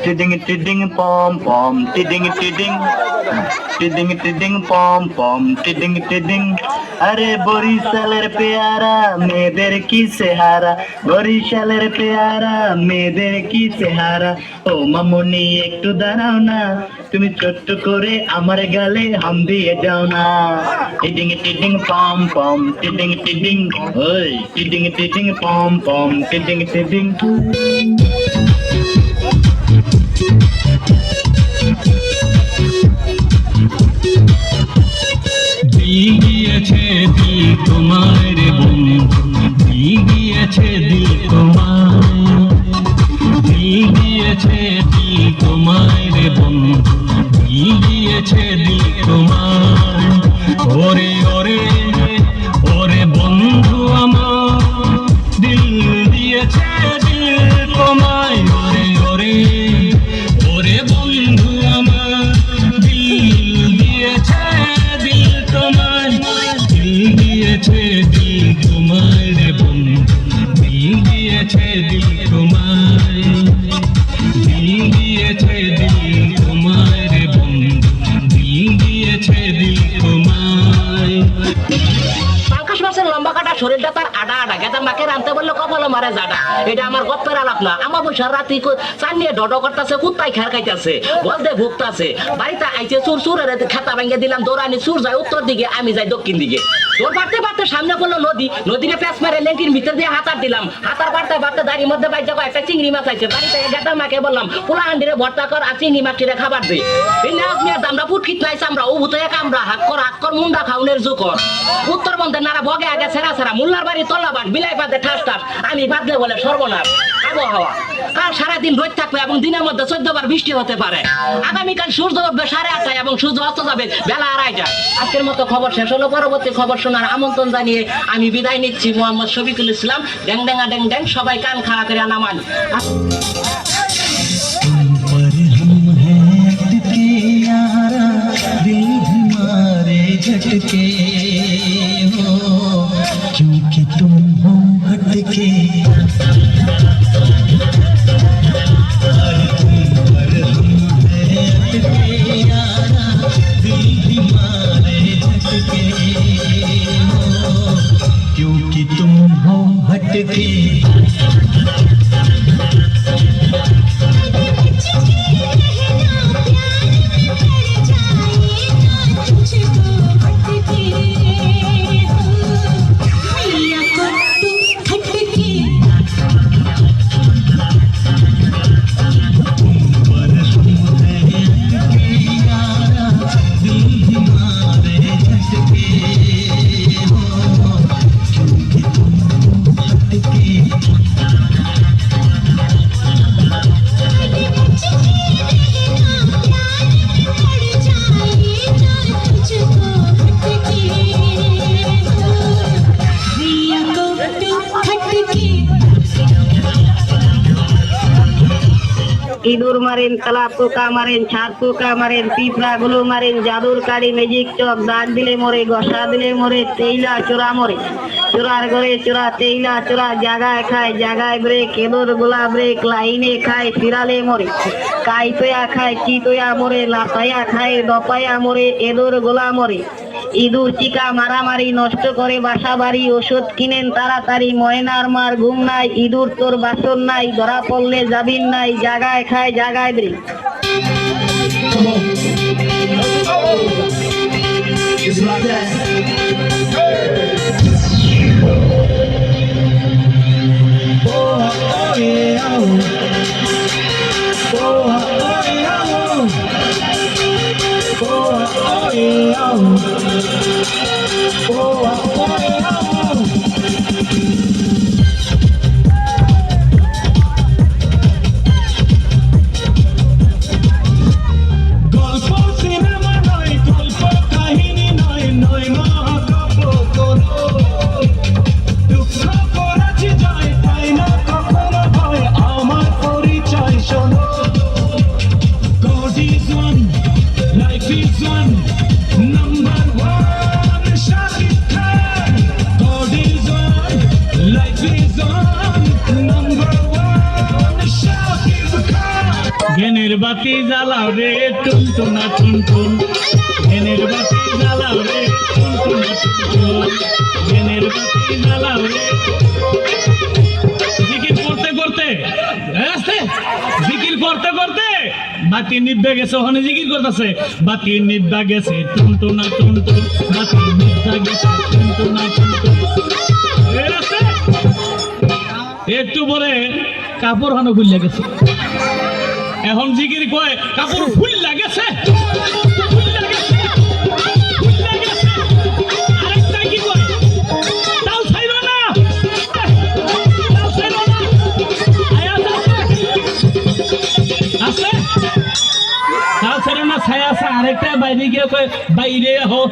টিডিং টিডিং পম পম টিডিং টিডিং টিডিং টিডিং পম পম টিডিং টিডিং আরে বরিশালের পেয়ারা মেয়েদের কি চেহারা বরিশালের পেয়ারা মেয়েদের কি চেহারা ও মামুনি একটু দাঁড়াও না তুমি ছোট্ট করে আমার গালে হাম দিয়ে যাও না টিডিং টিডিং পম পম টিডিং টিডিং ওই টিডিং টিডিং পম পম টিডিং টিডিং গিয়েছে দিল তোমার বন্ধু গিয়েছে দিল তোমার গিয়েছে দিল তোমার বন্ধু গিয়েছে দিল তোমার ওরে ওরে ওরে বন্ধু আমার দিল দিয়েছে দিল তোমায় ওরে ওরে ওরে বন্ধু আমার দিল দিয়েছে দিল তোমায় দিল দিয়েছে দিল তোমার বন্ধু দিল দিয়েছে দিল তোমায় দিল দিয়েছে দিল তোমার বন্ধু দিল দিয়েছে দিল তোমায় পাঙ্কাশ মাছের লম্বা কাটা শরীরটা তার আডা আডা গেদা মাকে রানতে বললে কপালে মারে জাডা এটা আমার গপ্পের আলাপ না আমার বৈশার রাত্রি চান নিয়ে ডড করতেছে কুত্তাই খেয়ার খাইতেছে বলতে ভুগতাছে বাড়িতে আইছে চুর চুরের খাতা ভেঙে দিলাম দৌড়ানি চুর যায় উত্তর দিকে আমি যাই দক্ষিণ দিকে তোর পারতে পারতে সামনে পড়লো নদী নদীরে প্যাঁচ মারে লেঙ্কির ভিতর দিয়ে হাতার দিলাম হাতার পারতে পারতে দাঁড়ির মধ্যে বাইর যাবো একটা চিংড়ি মাছ আছে বাড়িতে গেদার মাকে বললাম পোলা হান্ডিরে ভর্তা কর আর চিংড়ি মাছটিরে খাবার দে এই নাচ নিয়ে দামরা ফুটকিত নাই চামড়া ও ভূত কামড়া হাক্কর মুন্ডা খাউনের জুকর উত্তরবঙ্গে নারা বগে আগে সেরা সেরা মুল্লার বাড়ি তল্লাবাট বিলাই পাতে ঠাস ঠাস আমি বাদলে বলে সর্বনাশ আবহাওয়া কাল সারাদিন রোদ থাকবে এবং দিনের মধ্যে 14 বার বৃষ্টি হতে পারে আগামীকাল সূর্য উঠবে 8:30 এবং সূর্য অস্ত যাবে বেলা 2:30 আজকের মতো খবর শেষ হলো পরবর্তী খবর শোনার আমন্ত্রণ জানিয়ে আমি বিদায় নিচ্ছি মোহাম্মদ শফিকুল ইসলাম ড্যাং ড্যাঙ্গা ড্যাং ড্যাং সবাই কান খাড়া করে নামান झटके हो क्योंकि तुम हो हटके तुम पर हम हैं अटके यारा दिल हमारे झटके हो क्योंकि तुम हो हटके ইঁদুর মারেন তালা পোকা মারেন ছাদ পোকা মারেন পিঁপড়া গুলো মারেন জাদুর কাড়ি ম্যাজিক চক দাগ দিলে মরে ঘষা দিলে মরে তেইলা চোরা মরে চোরার ঘরে চোরা তেইলা চোরা জাগায় খায় জাগায় ব্রেক এদুর গোলা ব্রেক লাইনে খায় ফিরালে মরে কাইতয়া খায় চিতয়া মরে লাফায়া খায় দপায়া মরে এদুর গোলা মরে ইঁদুর চিকা মারামারি নষ্ট করে বাসা বাড়ি ওষুধ কিনেন তাড়াতাড়ি ময়নার মার ঘুম নাই ইঁদুর তোর বাসন নাই ধরা পড়লে যাবিন নাই জাগায় খায় জাগায় ব্রেক গল্প সিনেমা নয় গল্প কাহিনী নয় নয় জ্ঞানের বাতি জ্বালাও রে টুনটুনা টুনটুন, জ্ঞানের বাতি জ্বালাও রে টুনটুনা টুনটুন, জ্ঞানের বাতি জ্বালাও রে। জিকির করতে করতে আস্তে, জিকির করতে করতে বাতি নিভে গেছে, ওখানে জিকির করতেছে বাতি নিভা গেছে টুনটুনা টুনটুন, বাতি নিভা গেছে টুনটুনা টুনটুন। একটু পরে কাপড় হানো খুললে গেছে, এখন জিকির কয় কাপড় ফুল লাগেছে, আরেকটা কি কয় তাও ছাইরো না, তাও ছাইরো না, আয়াত আছে তাও ছাইরো না, ছায়া আছে। আরেকটা বাইরে গিয়ে কয় বাইরে আহো,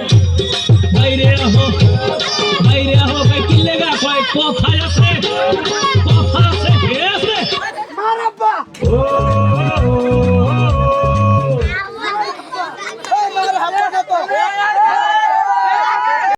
বাইরে আহো, বাইরে আহো, কয় কি লেগা, কয় কোথায় আছে